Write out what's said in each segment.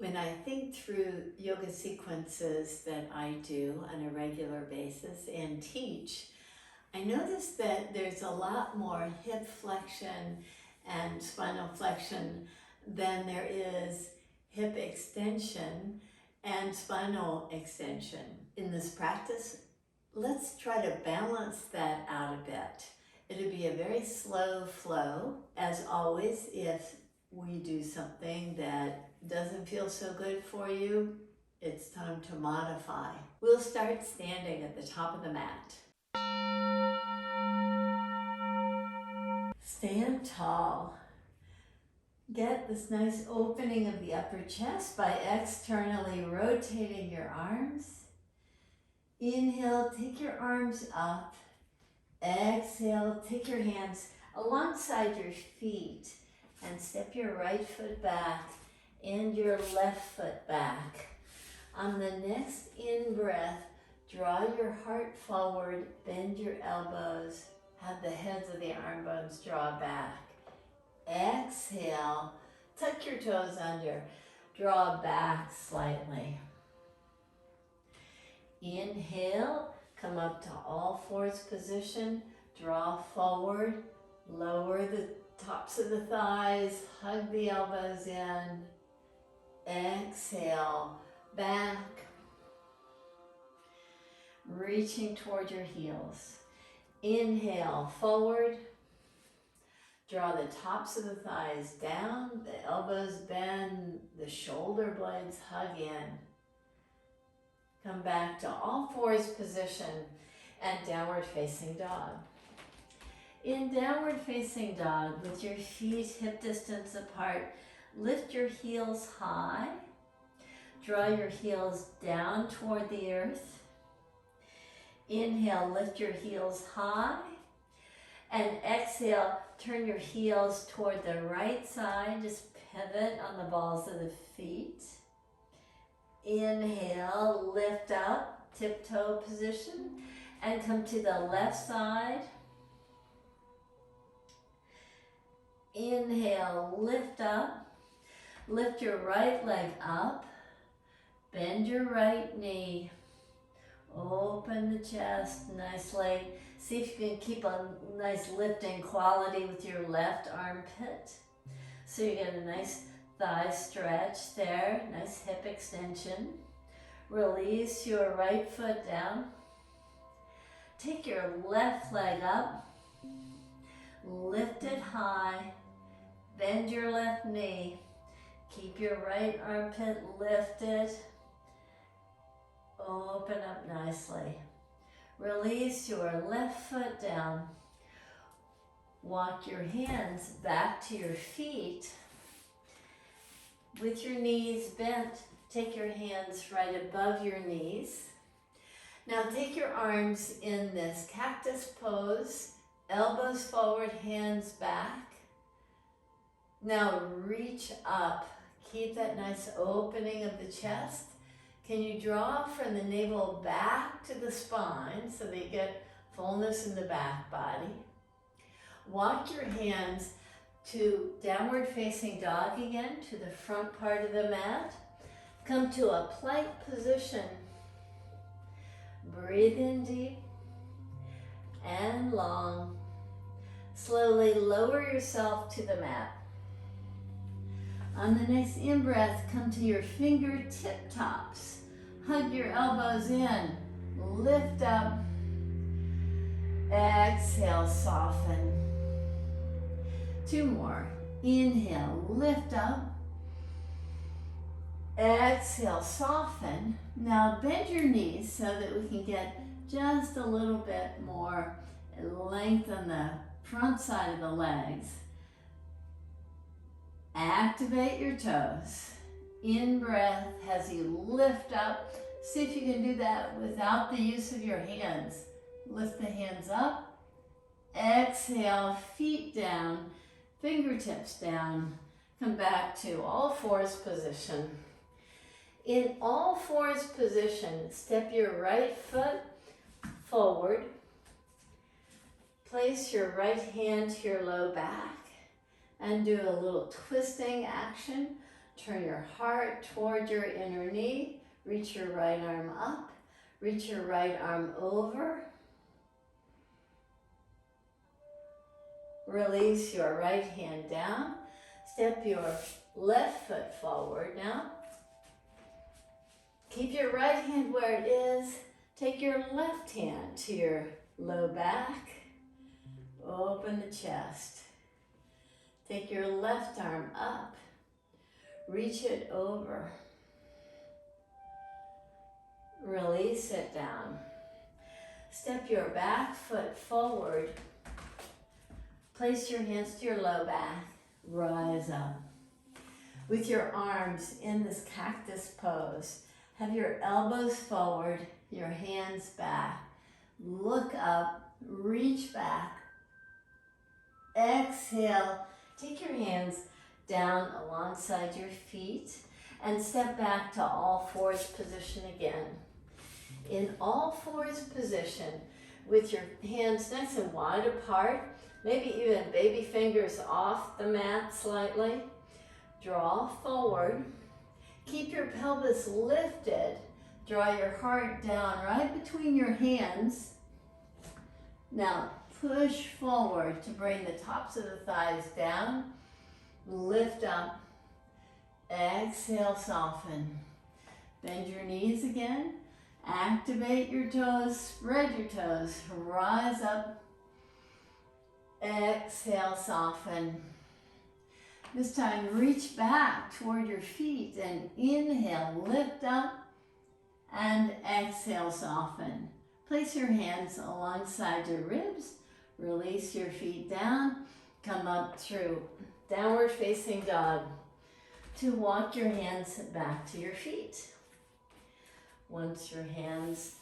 When I think through yoga sequences that I do on a regular basis and teach, I notice that there's a lot more hip flexion and spinal flexion than there is hip extension and spinal extension. In this practice, let's try to balance that out a bit. It'll be a very slow flow. As always, if we do something that doesn't feel so good for you, it's time to modify. We'll start standing at the top of the mat. Stand tall. Get this nice opening of the upper chest by externally rotating your arms. Inhale, take your arms up. Exhale, take your hands alongside your feet and step your right foot back and your left foot back. On the next in-breath, draw your heart forward, bend your elbows, have the heads of the arm bones draw back. Exhale, tuck your toes under, draw back slightly. Inhale, come up to all fours position, draw forward, lower the tops of the thighs, hug the elbows in. Exhale, back, reaching toward your heels. Inhale, forward, draw the tops of the thighs down, the elbows bend, the shoulder blades hug in. Come back to all fours position and downward facing dog. In downward facing dog, with your feet hip distance apart, lift your heels high. Draw your heels down toward the earth. Inhale, lift your heels high. And exhale, turn your heels toward the right side. Just pivot on the balls of the feet. Inhale, lift up, tiptoe position, and come to the left side. Inhale, lift up, lift your right leg up, bend your right knee, open the chest nicely. See if you can keep a nice lifting quality with your left armpit. So you get a nice thigh stretch there, nice hip extension. Release your right foot down. Take your left leg up, lift it high, bend your left knee, keep your right armpit lifted, open up nicely. Release your left foot down. Walk your hands back to your feet. With your knees bent, take your hands right above your knees. Now take your arms in this cactus pose, elbows forward, hands back. Now reach up. Keep that nice opening of the chest. Can you draw from the navel back to the spine so that you get fullness in the back body? Walk your hands to downward facing dog again, to the front part of the mat. Come to a plank position. Breathe in deep and long. Slowly lower yourself to the mat. On the next in-breath, come to your fingertip tops. Hug your elbows in. Lift up. Exhale, soften. 2 more. Inhale, lift up. Exhale, soften. Now bend your knees so that we can get just a little bit more length on the front side of the legs. Activate your toes. In breath as you lift up. See if you can do that without the use of your hands. Lift the hands up. Exhale, feet down, fingertips down. Come back to all fours position. In all fours position, step your right foot forward. Place your right hand to your low back and do a little twisting action. Turn your heart toward your inner knee. Reach your right arm up. Reach your right arm over. Release your right hand down. Step your left foot forward now. Keep your right hand where it is. Take your left hand to your low back. Open the chest. Take your left arm up. Reach it over. Release it down. Step your back foot forward. Place your hands to your low back. Rise up. With your arms in this cactus pose, have your elbows forward, your hands back. Look up, reach back. Exhale. Take your hands down alongside your feet and step back to all fours position again. In all fours position, with your hands nice and wide apart, maybe even baby fingers off the mat slightly, draw forward. Keep your pelvis lifted. Draw your heart down right between your hands. Now push forward to bring the tops of the thighs down. Lift up. Exhale, soften. Bend your knees again. Activate your toes. Spread your toes. Rise up. Exhale, soften. This time, reach back toward your feet and inhale, lift up, and exhale, soften. Place your hands alongside your ribs. Release your feet down. Come up through downward facing dog. To walk your hands back to your feet. Once your hands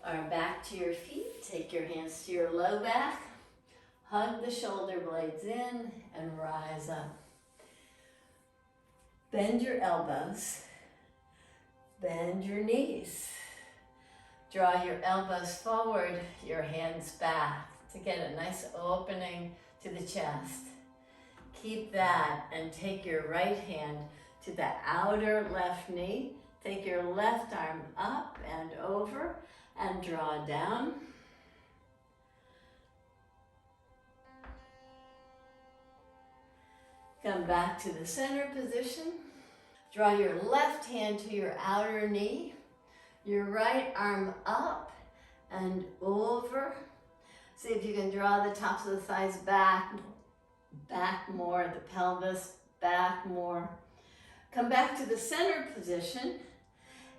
are back to your feet, take your hands to your low back. Hug the shoulder blades in and rise up. Bend your elbows. Bend your knees. Draw your elbows forward, your hands back to get a nice opening to the chest. Keep that and take your right hand to the outer left knee. Take your left arm up and over and draw down. Come back to the center position. Draw your left hand to your outer knee. Your right arm up and over. See if you can draw the tops of the thighs back more, the pelvis back more. Come back to the center position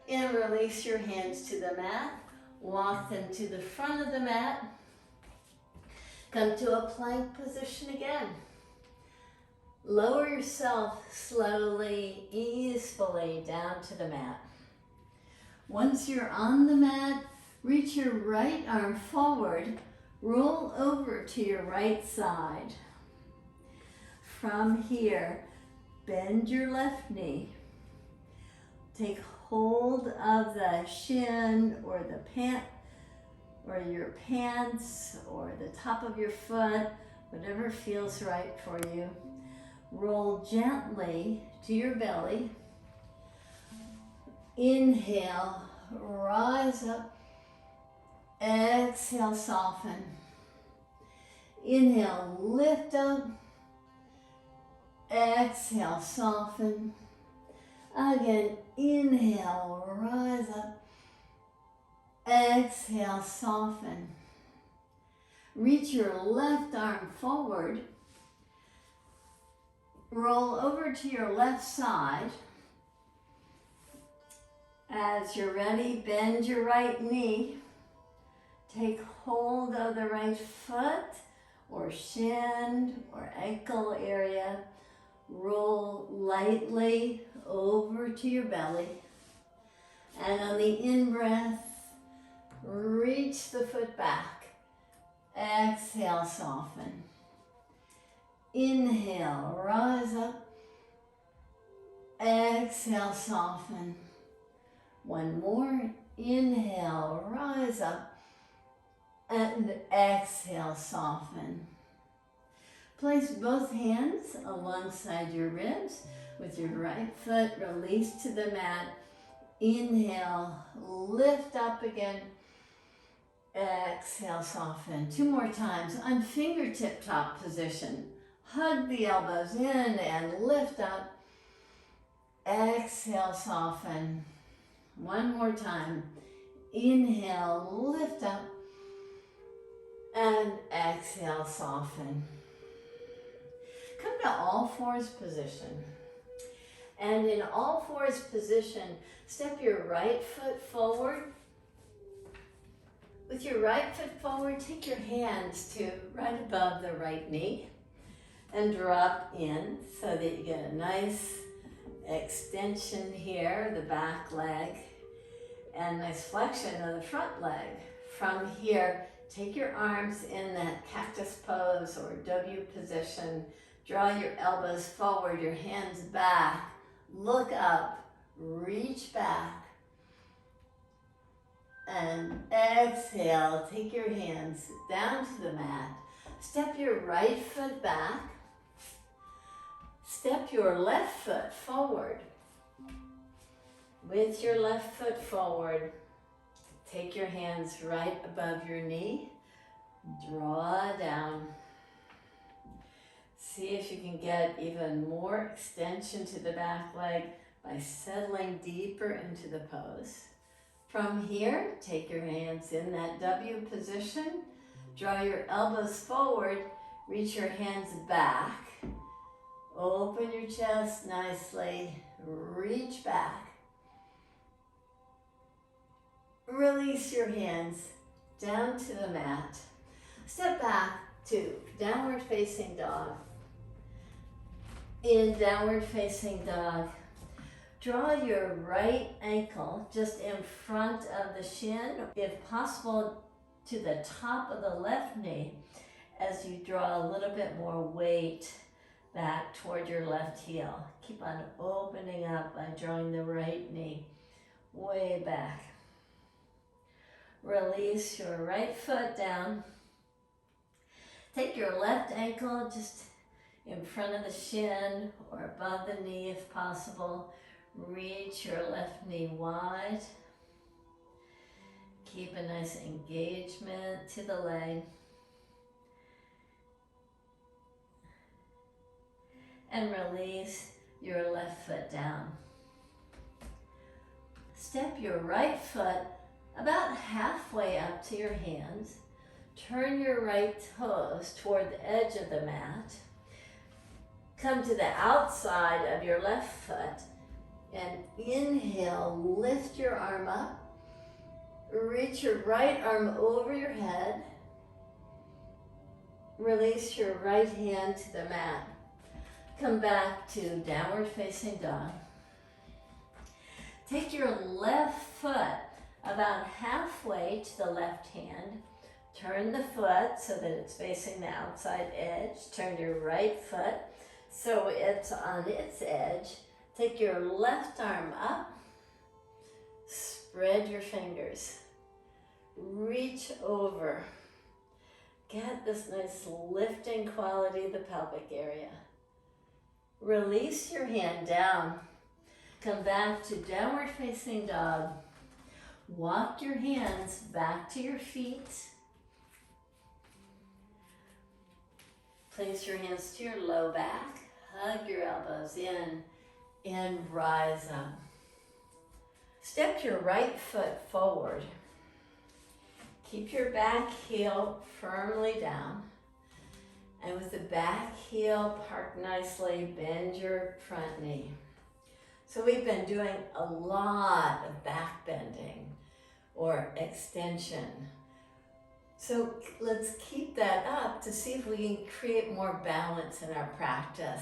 and release your hands to the mat. Walk them to the front of the mat. Come to a plank position again. Lower yourself slowly, easefully down to the mat. Once you're on the mat, reach your right arm forward, roll over to your right side. From here, bend your left knee. Take hold of the shin or the pant or your pants or the top of your foot, whatever feels right for you. Roll gently to your belly. Inhale, rise up. Exhale, soften. Inhale, lift up. Exhale, soften. Again, inhale, rise up. Exhale, soften. Reach your left arm forward. Roll over to your left side. As you're ready, bend your right knee. Take hold of the right foot or shin or ankle area. Roll lightly over to your belly. And on the in-breath, reach the foot back. Exhale, soften. Inhale, rise up. Exhale, soften. One more. Inhale, rise up. And exhale, soften. Place both hands alongside your ribs. With your right foot, release to the mat. Inhale, lift up again. Exhale, soften. 2 more times on fingertip top position. Hug the elbows in and lift up. Exhale, soften. 1 more time. Inhale, lift up. And exhale, soften. Come to all fours position. And in all fours position, step your right foot forward. With your right foot forward, take your hands to right above the right knee and drop in so that you get a nice extension here, the back leg, and nice flexion of the front leg. From here, take your arms in that cactus pose or W position. Draw your elbows forward, your hands back. Look up, reach back. And exhale, take your hands down to the mat. Step your right foot back. Step your left foot forward. With your left foot forward, take your hands right above your knee. Draw down. See if you can get even more extension to the back leg by settling deeper into the pose. From here, take your hands in that W position. Draw your elbows forward. Reach your hands back. Open your chest nicely. Reach back. Release your hands down to the mat. Step back to downward facing dog. In downward facing dog, draw your right ankle just in front of the shin, if possible to the top of the left knee, as you draw a little bit more weight back toward your left heel. Keep on opening up by drawing the right knee way back. Release your right foot down. Take your left ankle just in front of the shin or above the knee if possible. Reach your left knee wide. Keep a nice engagement to the leg. And release your left foot down. Step your right foot about halfway up to your hands. Turn your right toes toward the edge of the mat. Come to the outside of your left foot and inhale, lift your arm up. Reach your right arm over your head. Release your right hand to the mat. Come back to downward facing dog. Take your left foot about halfway to the left hand. Turn the foot so that it's facing the outside edge. Turn your right foot so it's on its edge. Take your left arm up. Spread your fingers. Reach over. Get this nice lifting quality of the pelvic area. Release your hand down. Come back to downward facing dog. Walk your hands back to your feet. Place your hands to your low back. Hug your elbows in and rise up. Step your right foot forward. Keep your back heel firmly down. And with the back heel parked nicely, bend your front knee. So we've been doing a lot of back bending or extension. So let's keep that up to see if we can create more balance in our practice.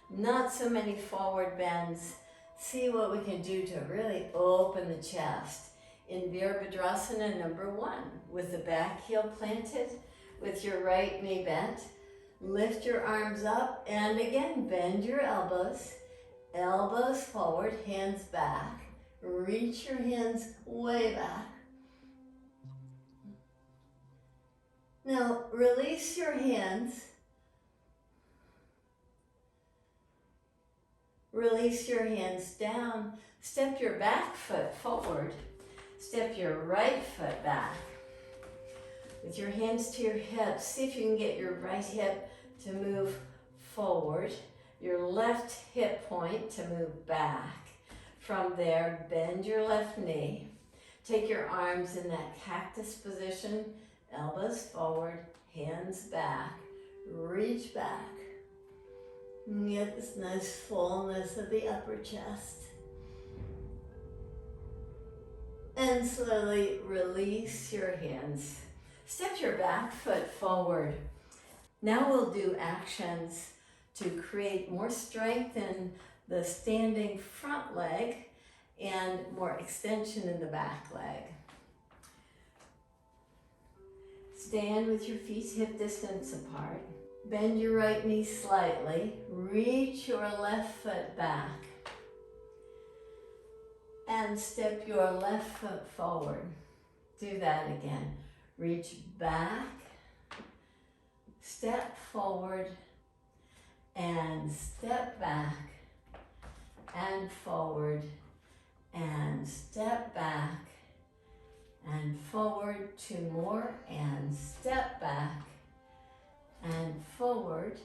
Not so many forward bends. See what we can do to really open the chest. In Virabhadrasana number 1, with the back heel planted, with your right knee bent, lift your arms up and again bend your elbows. Elbows forward, hands back. Reach your hands way back. Now release your hands. Release your hands down. Step your back foot forward. Step your right foot back. With your hands to your hips, see if you can get your right hip to move forward, your left hip point to move back. From there, bend your left knee. Take your arms in that cactus position, elbows forward, hands back. Reach back. And get this nice fullness of the upper chest. And slowly release your hands. Step your back foot forward. Now we'll do actions to create more strength in the standing front leg and more extension in the back leg. Stand with your feet hip distance apart. Bend your right knee slightly. Reach your left foot back. And step your left foot forward. Do that again. Reach back, step forward, and step back, and forward, and step back, and forward. Two more, and step back, and forward,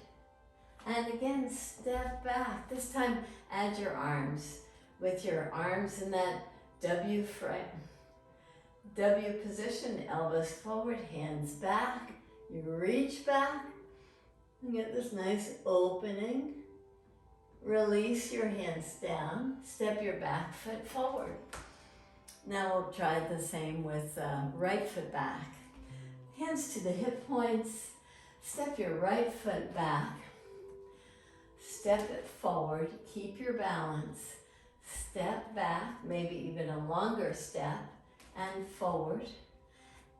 and again step back. This time add your arms. With your arms in that W position, elbows forward, hands back. You reach back and get this nice opening. Release your hands down. Step your back foot forward. Now we'll try the same with right foot back. Hands to the hip points. Step your right foot back. Step it forward. Keep your balance. Step back, maybe even a longer step, and forward,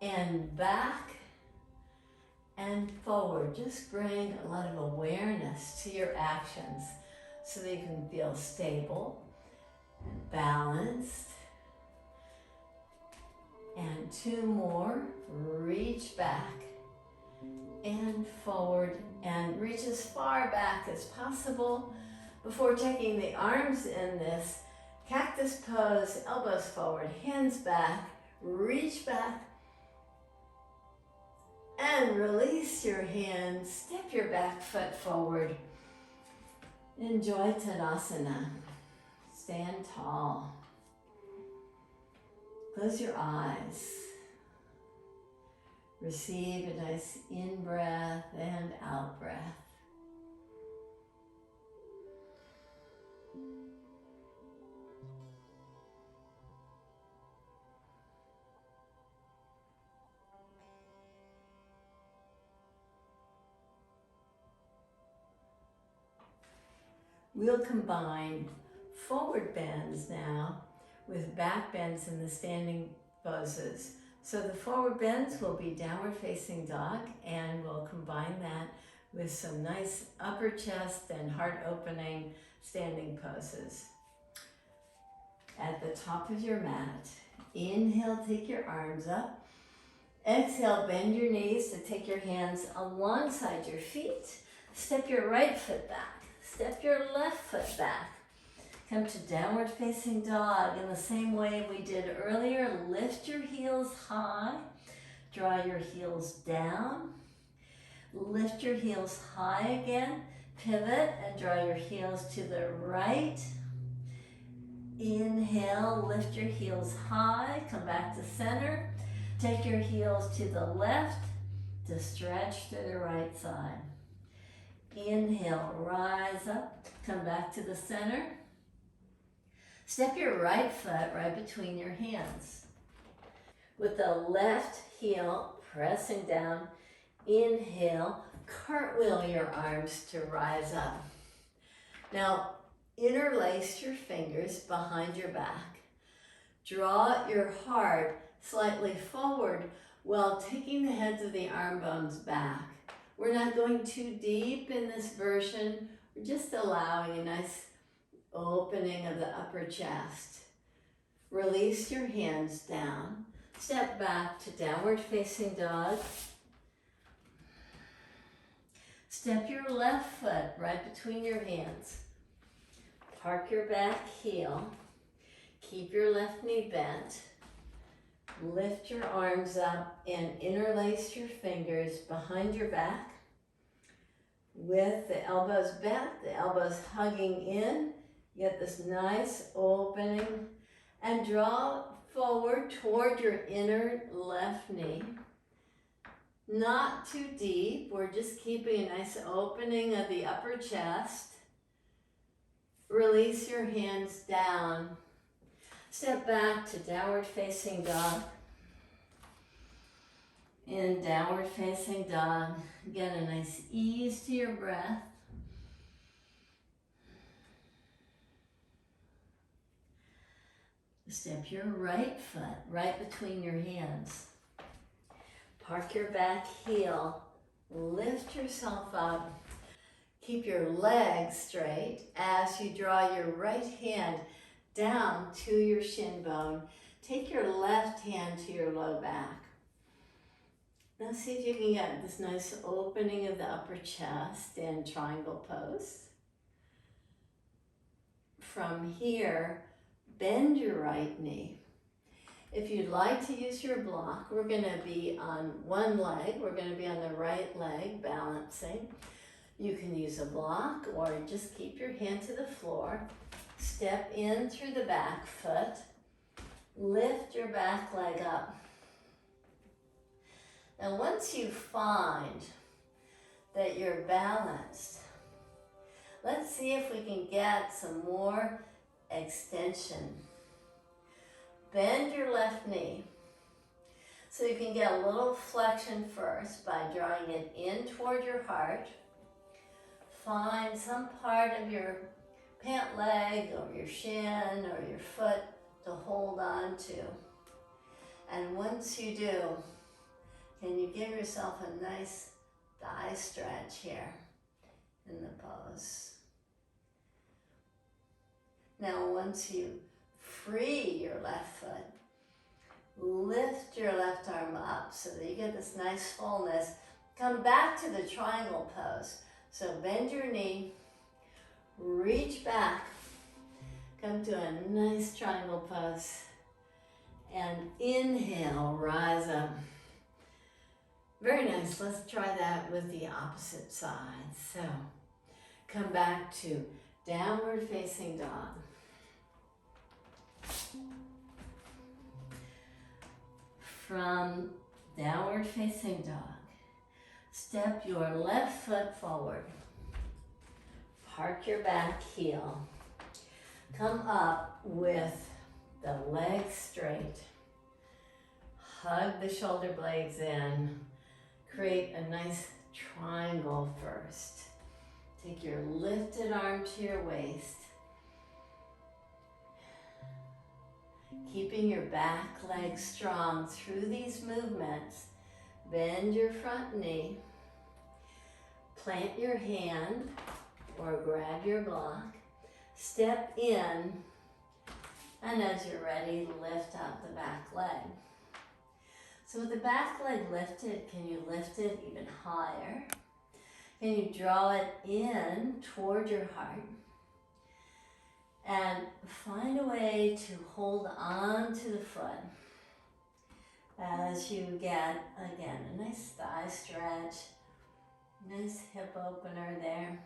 and back, and forward. Just bring a lot of awareness to your actions so that you can feel stable, balanced. And two more. Reach back and forward, and reach as far back as possible before taking the arms in this cactus pose, elbows forward, hands back, reach back, and release your hands. Step your back foot forward. Enjoy Tadasana. Stand tall. Close your eyes. Receive a nice in-breath and out-breath. We'll combine forward bends now with back bends in the standing poses. So the forward bends will be downward facing dog, and we'll combine that with some nice upper chest and heart opening standing poses. At the top of your mat, inhale, take your arms up. Exhale, bend your knees to take your hands alongside your feet. Step your right foot back. Step your left foot back. Come to downward facing dog in the same way we did earlier. Lift your heels high. Draw your heels down. Lift your heels high again. Pivot and draw your heels to the right. Inhale, lift your heels high. Come back to center. Take your heels to the left to stretch to the right side. Inhale, rise up, come back to the center. Step your right foot right between your hands. With the left heel pressing down, inhale, cartwheel your arms to rise up. Now, interlace your fingers behind your back. Draw your heart slightly forward while taking the heads of the arm bones back. We're not going too deep in this version. We're just allowing a nice opening of the upper chest. Release your hands down. Step back to downward facing dog. Step your left foot right between your hands. Park your back heel. Keep your left knee bent. Lift your arms up and interlace your fingers behind your back with the elbows bent, the elbows hugging in. Get this nice opening and draw forward toward your inner left knee. Not too deep, we're just keeping a nice opening of the upper chest. Release your hands down. Step back to downward facing dog. In downward facing dog, get a nice ease to your breath. Step your right foot right between your hands. Park your back heel. Lift yourself up. Keep your legs straight as you draw your right hand down to your shin bone. Take your left hand to your low back. Now see if you can get this nice opening of the upper chest in triangle pose. From here, bend your right knee. If you'd like to use your block, we're going to be on one leg. We're going to be on the right leg, balancing. You can use a block or just keep your hand to the floor. Step in through the back foot. Lift your back leg up. Now once you find that you're balanced, let's see if we can get some more extension. Bend your left knee. So you can get a little flexion first by drawing it in toward your heart. Find some part of your pant leg or your shin or your foot to hold on to. And once you do, can you give yourself a nice thigh stretch here in the pose? Now once you free your left foot, lift your left arm up so that you get this nice fullness. Come back to the triangle pose. So bend your knee, reach back, come to a nice triangle pose, and inhale, rise up. Very nice. Let's try that with the opposite side. So come back to downward facing dog. From downward facing dog, step your left foot forward. Park your back heel. Come up with the legs straight. Hug the shoulder blades in. Create a nice triangle first. Take your lifted arm to your waist. Keeping your back leg strong through these movements. Bend your front knee. Plant your hand or grab your block. Step in, and as you're ready, lift up the back leg. So with the back leg lifted, can you lift it even higher? Can you draw it in toward your heart? And find a way to hold on to the foot as you get, again, a nice thigh stretch, nice hip opener there.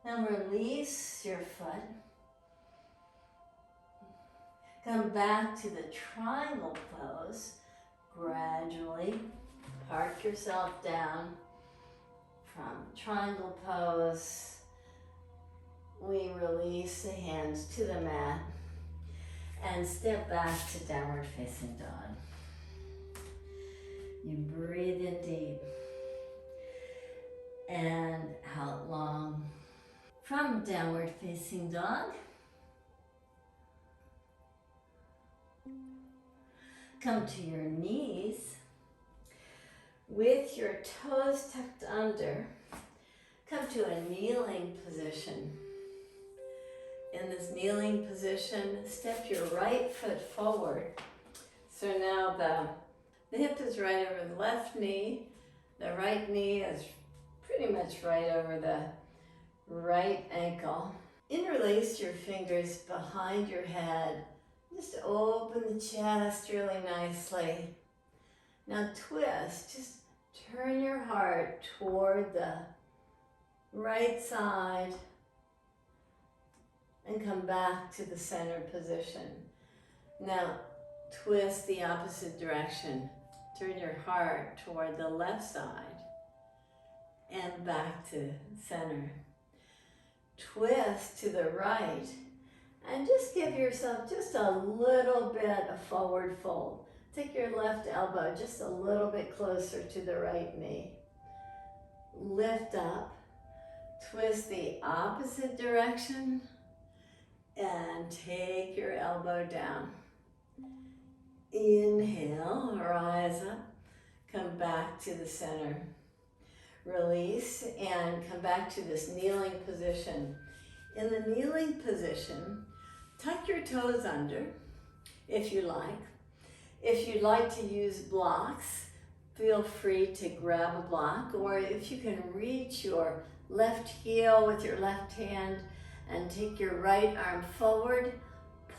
Now release your foot. Come back to the triangle pose. Gradually park yourself down. From triangle pose, we release the hands to the mat and step back to downward facing dog. You breathe in deep and out long. From downward facing dog, come to your knees with your toes tucked under. Come to a kneeling position. In this kneeling position, step your right foot forward. So now the hip is right over the left knee. The right knee is pretty much right over the right ankle. Interlace your fingers behind your head. Just open the chest really nicely. Now twist, just turn your heart toward the right side and come back to the center position. Now twist the opposite direction. Turn your heart toward the left side and back to center. Twist to the right and just give yourself just a little bit of forward fold. Take your left elbow just a little bit closer to the right knee. Lift up, twist the opposite direction, and take your elbow down. Inhale, rise up, come back to the center. Release and come back to this kneeling position. In the kneeling position, tuck your toes under if you like. If you'd like to use blocks, feel free to grab a block, or if you can reach your left heel with your left hand and take your right arm forward,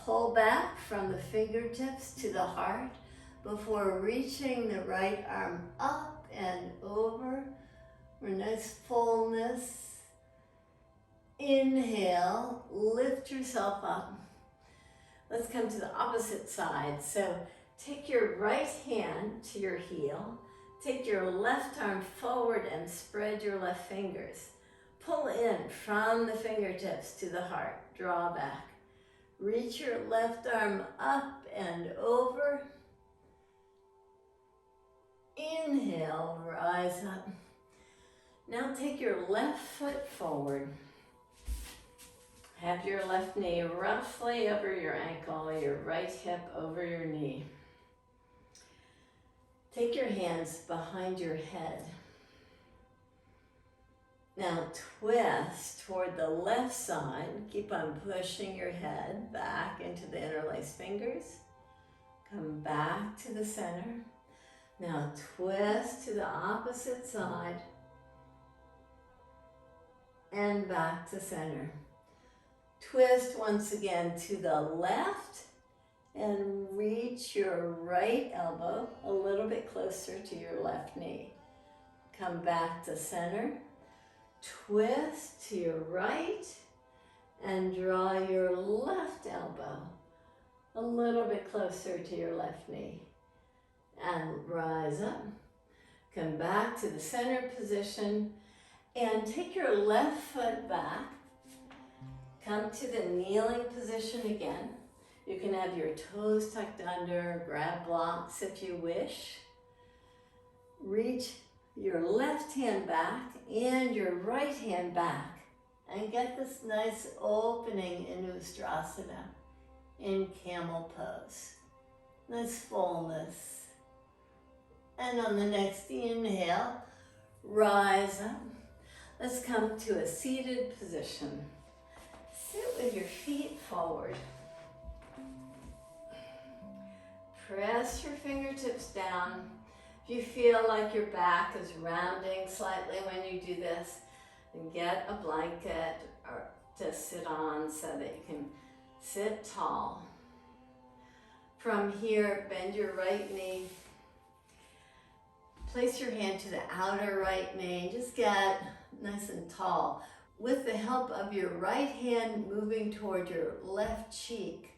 pull back from the fingertips to the heart before reaching the right arm up and over for nice fullness. Inhale, lift yourself up. Let's come to the opposite side. So take your right hand to your heel, take your left arm forward and spread your left fingers. Pull in from the fingertips to the heart, draw back. Reach your left arm up and over. Inhale, rise up. Now take your left foot forward. Have your left knee roughly over your ankle, your right hip over your knee. Take your hands behind your head. Now twist toward the left side. Keep on pushing your head back into the interlaced fingers. Come back to the center. Now twist to the opposite side and back to center. Twist once again to the left and reach your right elbow a little bit closer to your left knee. Come back to center. Twist to your right and draw your left elbow a little bit closer to your left knee. And rise up. Come back to the center position and take your left foot back. Come to the kneeling position again. You can have your toes tucked under, grab blocks if you wish. Reach your left hand back and your right hand back and get this nice opening in ustrasana, in camel pose. Nice fullness. And on the next inhale, rise up. Let's come to a seated position. Sit with your feet forward. Press your fingertips down. If you feel like your back is rounding slightly when you do this, then get a blanket or to sit on so that you can sit tall. From here, bend your right knee. Place your hand to the outer right knee. Just get nice and tall. With the help of your right hand moving toward your left cheek,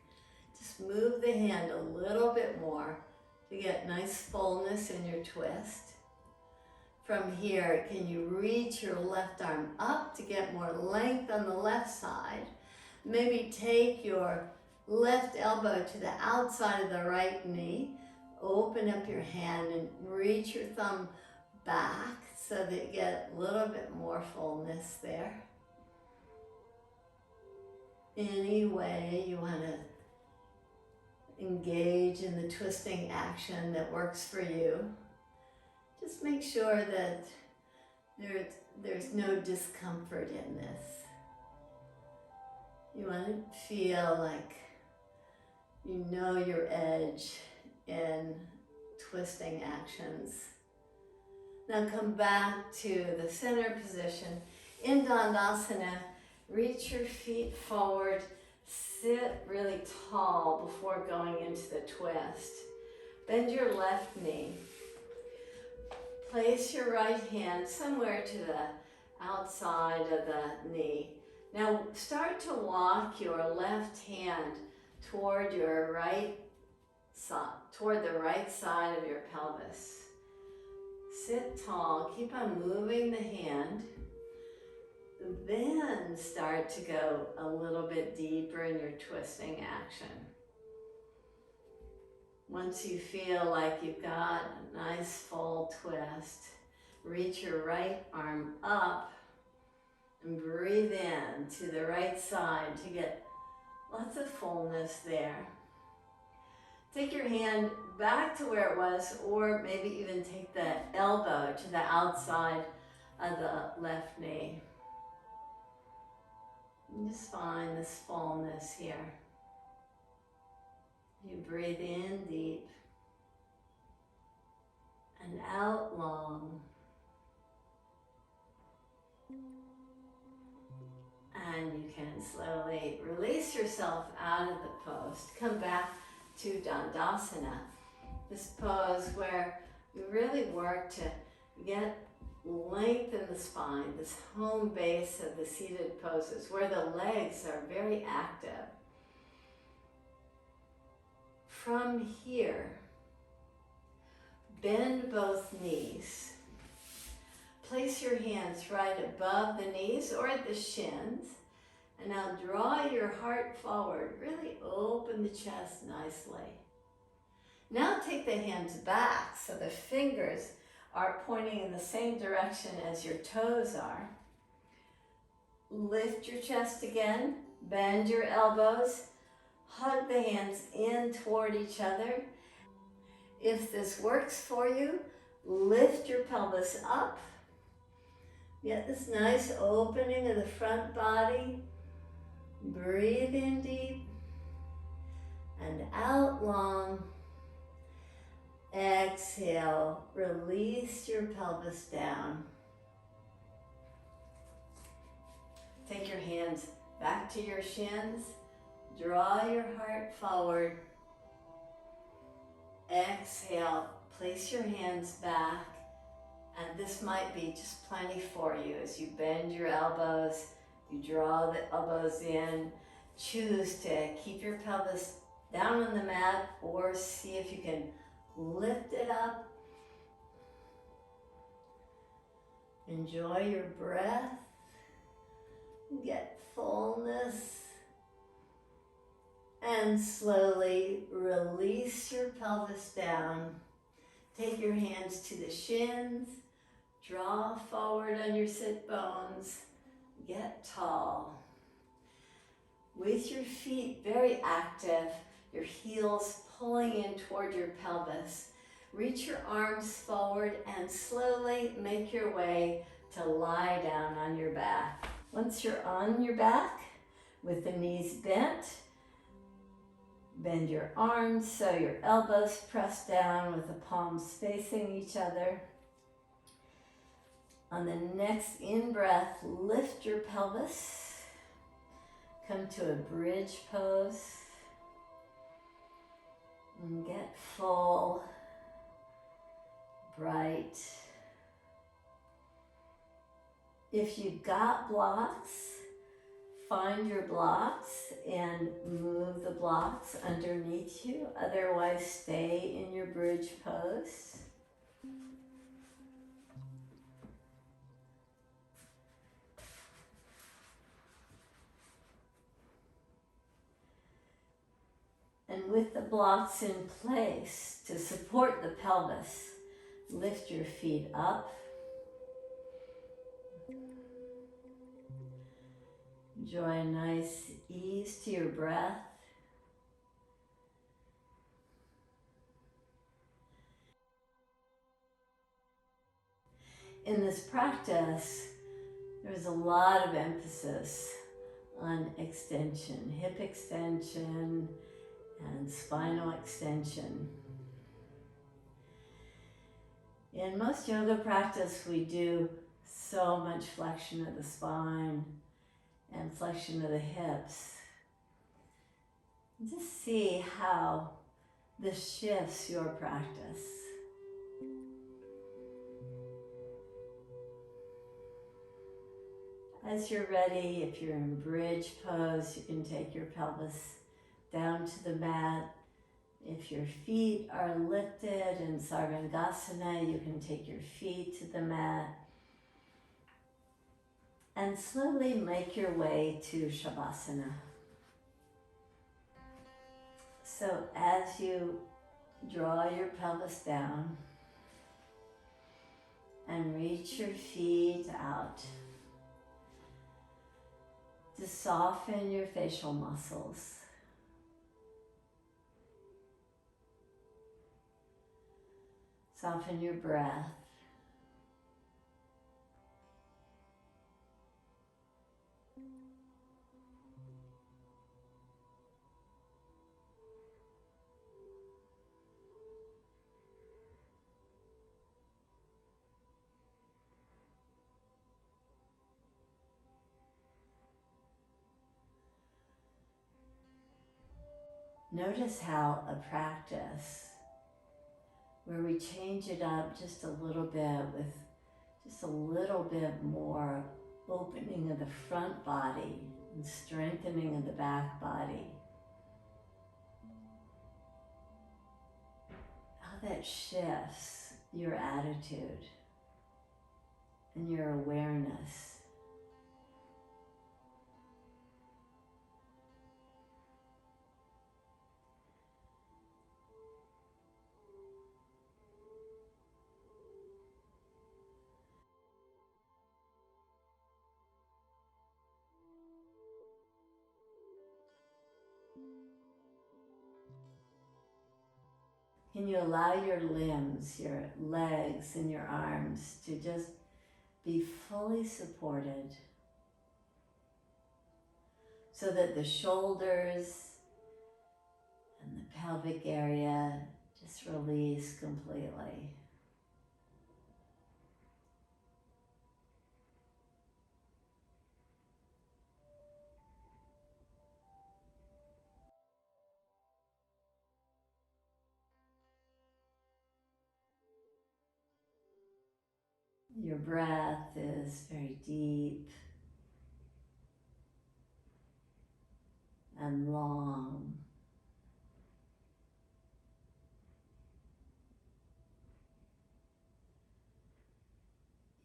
just move the hand a little bit more to get nice fullness in your twist. From here, can you reach your left arm up to get more length on the left side? Maybe take your left elbow to the outside of the right knee. Open up your hand and reach your thumb back so that you get a little bit more fullness there. Any way you want to engage in the twisting action that works for you. Just make sure that there's no discomfort in this. You want to feel like you know your edge in twisting actions. Now come back to the center position. In Dandasana, reach your feet forward, sit really tall before going into the twist. Bend your left knee. Place your right hand somewhere to the outside of the knee. Now start to walk your left hand toward your right side, toward the right side of your pelvis. Sit tall, keep on moving the hand. Then start to go a little bit deeper in your twisting action. Once you feel like you've got a nice full twist, reach your right arm up and breathe in to the right side to get lots of fullness there. Take your hand back to where it was, or maybe even take the elbow to the outside of the left knee. And just find this fullness here. You breathe in deep and out long. And you can slowly release yourself out of the pose. Come back to Dandasana. This pose where we really work to get length in the spine, this home base of the seated poses, where the legs are very active. From here, bend both knees. Place your hands right above the knees or at the shins. And now draw your heart forward. Really open the chest nicely. Now take the hands back so the fingers are pointing in the same direction as your toes are. Lift your chest again. Bend your elbows. Hug the hands in toward each other. If this works for you, lift your pelvis up. Get this nice opening of the front body. Breathe in deep and out long. Exhale, release your pelvis down. Take your hands back to your shins. Draw your heart forward. Exhale, place your hands back. And this might be just plenty for you as you bend your elbows, you draw the elbows in. Choose to keep your pelvis down on the mat or see if you can lift it up. Enjoy your breath. Get fullness. And slowly release your pelvis down. Take your hands to the shins. Draw forward on your sit bones. Get tall. With your feet very active, your heels pulling in toward your pelvis. Reach your arms forward and slowly make your way to lie down on your back. Once you're on your back, with the knees bent, bend your arms so your elbows press down with the palms facing each other. On the next in-breath, lift your pelvis. Come to a bridge pose. And get full, bright. If you've got blocks, find your blocks and move the blocks underneath you. Otherwise, stay in your bridge pose. And with the blocks in place to support the pelvis, lift your feet up. Enjoy a nice ease to your breath. In this practice, there's a lot of emphasis on extension, hip extension, and spinal extension. In most yoga practice, we do so much flexion of the spine and flexion of the hips. Just see how this shifts your practice. As you're ready, if you're in bridge pose, you can take your pelvis down to the mat. If your feet are lifted in sarvangasana, you can take your feet to the mat. And slowly make your way to chapasana. So as you draw your pelvis down and reach your feet out, to soften your facial muscles. Soften your breath. Notice how a practice where we change it up just a little bit with just a little bit more opening of the front body and strengthening of the back body. How that shifts your attitude and your awareness. Can you allow your limbs, your legs and your arms to just be fully supported so that the shoulders and the pelvic area just release completely. Your breath is very deep and long.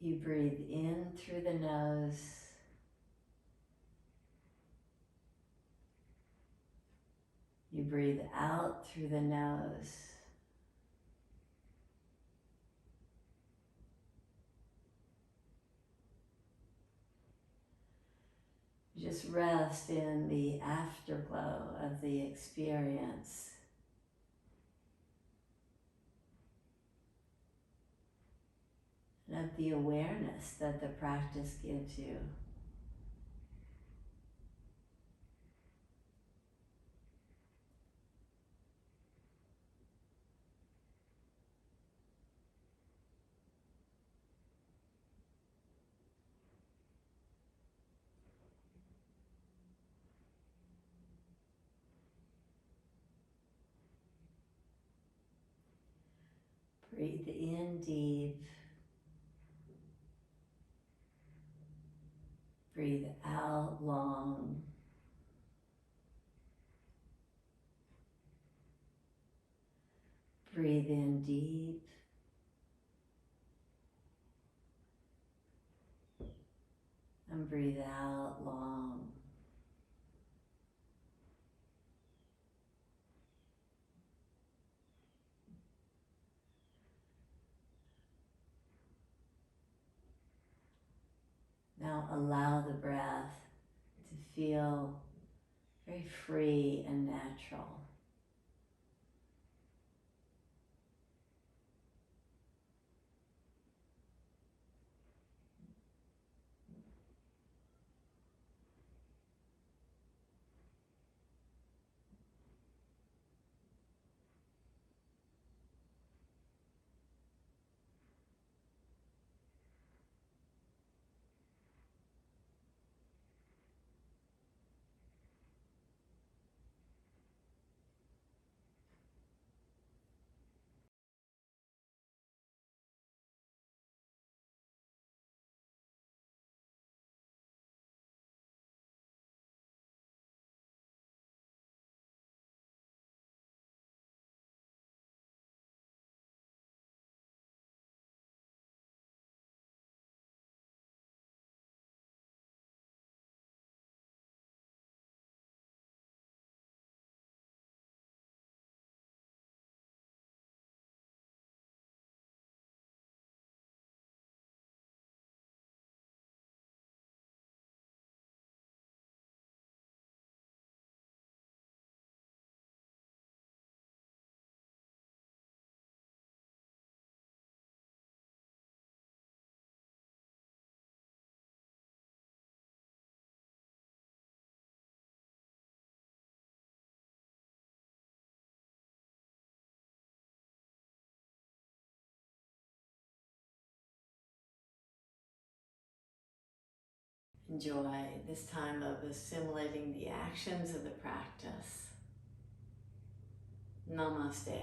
You breathe in through the nose. You breathe out through the nose. Just rest in the afterglow of the experience. And of the awareness that the practice gives you. Breathe in deep. Breathe out long. Breathe in deep. And breathe out long. Now allow the breath to feel very free and natural. enjoy this time of assimilating the actions of the practice. Namaste.